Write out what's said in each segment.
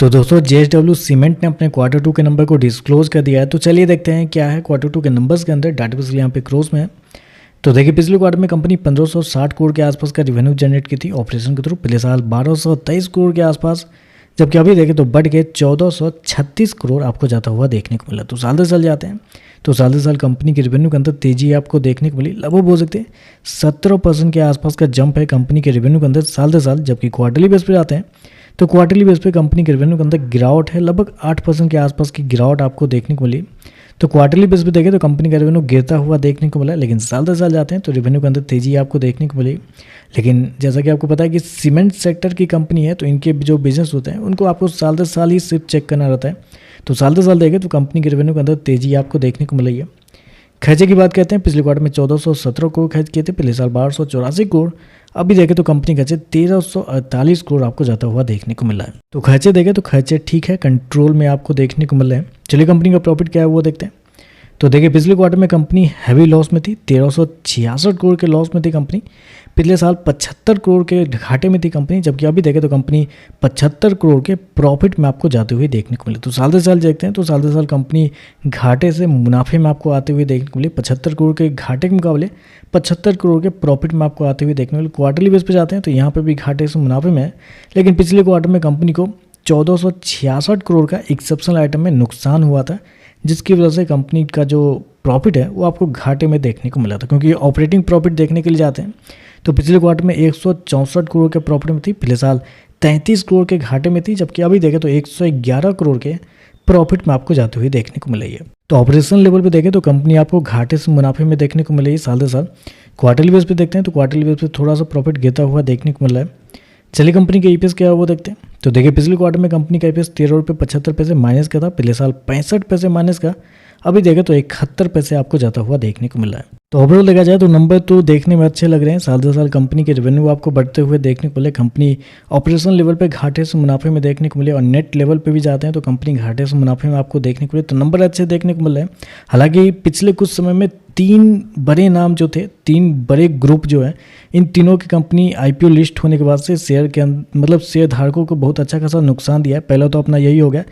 तो दोस्तों JSW cement ने अपने Q2 के नंबर को डिस्क्लोज कर दिया है। तो चलिए देखते हैं क्या है Q2 के नंबर्स के अंदर। डाटाबेस यहाँ पे क्रोज में है। तो देखिए पिछले क्वार्टर में कंपनी 1560 करोड़ के आसपास का रिवेन्यू जनरेट की थी ऑपरेशन के थ्रू। पिछले साल 1223 करोड़ के आसपास, जबकि अभी देखें तो बढ़ के 1436 करोड़ आपको जाता हुआ देखने को मिला। तो साल दर साल जाते हैं तो साल दर साल कंपनी के रिवेन्यू के अंदर तेजी आपको देखने को मिली। लगभग बोल सकते हैं 17% के आसपास का जंप है कंपनी के रिवेन्यू के अंदर साल दर साल। जबकि क्वार्टरली बेस पे जाते हैं तो क्वार्टरली बेस पे कंपनी के रिवेन्यू के अंदर गिरावट है, लगभग 8% के आसपास की गिरावट आपको देखने को मिली। तो क्वार्टरली बेस पे देखें तो कंपनी का रेवेन्यू गिरता हुआ देखने को मिला, लेकिन साल दर साल जाते हैं तो रेवेन्यू के अंदर तेजी आपको देखने को मिली। लेकिन जैसा कि आपको पता है कि सीमेंट सेक्टर की कंपनी है, तो इनके जो बिजनेस होते हैं उनको आपको साल दर साल ही सिर्फ चेक करना रहता है। तो साल दर साल देखें तो कंपनी के रेवेन्यू के अंदर तेजी आपको देखने को मिल रही है। खर्चे की बात करते हैं, पिछले क्वार्टर में 1417 करोड़ खर्च किए थे, पिछले साल 1284 करोड़। अभी देखें तो कंपनी खर्चे 1348 करोड़ आपको जाता हुआ देखने को मिला है। तो खर्चे देखें तो खर्चे ठीक है, कंट्रोल में आपको देखने को मिल रहे हैं। चलिए कंपनी का प्रॉफिट क्या है वो देखते हैं। तो देखिए पिछले क्वार्टर में कंपनी हैवी लॉस में थी, 1366 करोड़ के लॉस में थी कंपनी। पिछले साल 75 करोड़ के घाटे में थी कंपनी, जबकि अभी देखें तो कंपनी 75 करोड़ के प्रॉफिट में आपको जाते हुए देखने को मिले। तो साल दर साल देखते हैं तो साल दर साल कंपनी घाटे से मुनाफे में आपको आते हुए देखने को मिले। 75 करोड़ के घाटे के मुकाबले 75 करोड़ के प्रॉफिट में आपको आते हुए देखने को मिले। क्वार्टरली बेस पे जाते हैं तो यहाँ पर भी घाटे से मुनाफे में है, लेकिन पिछले क्वार्टर में कंपनी को 1466 करोड़ का एक्सेप्शनल आइटम में नुकसान हुआ था, जिसकी वजह से कंपनी का जो प्रॉफिट है वो आपको घाटे में देखने को मिला था। क्योंकि ऑपरेटिंग प्रॉफिट देखने के लिए जाते हैं तो पिछले क्वार्टर में 164 करोड़ के प्रॉफिट में थी, पिछले साल 33 करोड़ के घाटे में थी, जबकि अभी देखें तो 111 करोड़ के प्रॉफिट में आपको जाते हुए देखने को मिल रही है। तो ऑपरेशन लेवल पे देखें तो कंपनी आपको घाटे से मुनाफे में देखने को मिल रही है साल दर साल। क्वार्टरली बेस पे देखते हैं तो क्वार्टरली बेस पे थोड़ा सा प्रॉफिट गिरता हुआ देखने को मिल रहा है। चलिए कंपनी का ईपीएस क्या है वो देखते हैं। तो देखिए पिछले क्वार्टर में कंपनी का ईपीएस 13.75 माइनस का था, पिछले साल 65 पैसे माइनस का। अभी देखें तो 71 पैसे आपको जाता हुआ देखने को मिल रहा है। तो ओवरऑल देखा जाए तो नंबर तो देखने में अच्छे लग रहे हैं। साल दर साल कंपनी के रेवेन्यू आपको बढ़ते हुए देखने को मिले, कंपनी ऑपरेशन लेवल पे घाटे से मुनाफे में देखने को मिले, और नेट लेवल पे भी जाते हैं तो कंपनी घाटे से मुनाफे में आपको देखने को मिले। तो नंबर अच्छे देखने को मिल रहे हैं। हालांकि पिछले कुछ समय में 3 बड़े नाम जो थे, 3 बड़े ग्रुप जो है, इन तीनों की कंपनी आईपीओ लिस्ट होने के बाद से शेयर के मतलब शेयर धारकों को बहुत अच्छा खासा नुकसान दिया है। पहला तो अपना यही हो गया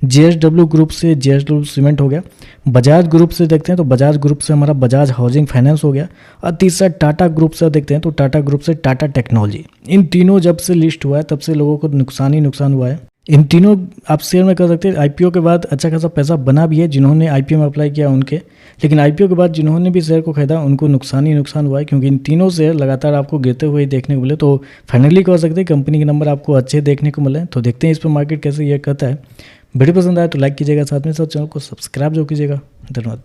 JSW ग्रुप से JSW सीमेंट हो गया, बजाज ग्रुप से देखते हैं तो बजाज ग्रुप से हमारा बजाज हाउसिंग फाइनेंस हो गया, और तीसरा टाटा ग्रुप से देखते हैं तो टाटा ग्रुप से टाटा टेक्नोलॉजी। इन तीनों जब से लिस्ट हुआ है तब से लोगों को नुकसान ही नुकसान हुआ है। इन तीनों आप शेयर में कर सकते हैं। आईपीओ के बाद अच्छा खासा पैसा बना भी है जिन्होंने आईपीओ में अप्लाई किया उनके, लेकिन आईपीओ के बाद जिन्होंने भी शेयर को खरीदा उनको नुकसान ही नुकसान हुआ है, क्योंकि इन तीनों शेयर लगातार आपको गिरते हुए देखने को मिले। तो फाइनली कह सकते हैं कंपनी के नंबर आपको अच्छे देखने को मिले। तो देखते हैं इस पर मार्केट कैसे ये करता है। वीडियो पसंद आए तो लाइक कीजिएगा, साथ में साथ चैनल को सब्सक्राइब जो कीजिएगा। धन्यवाद।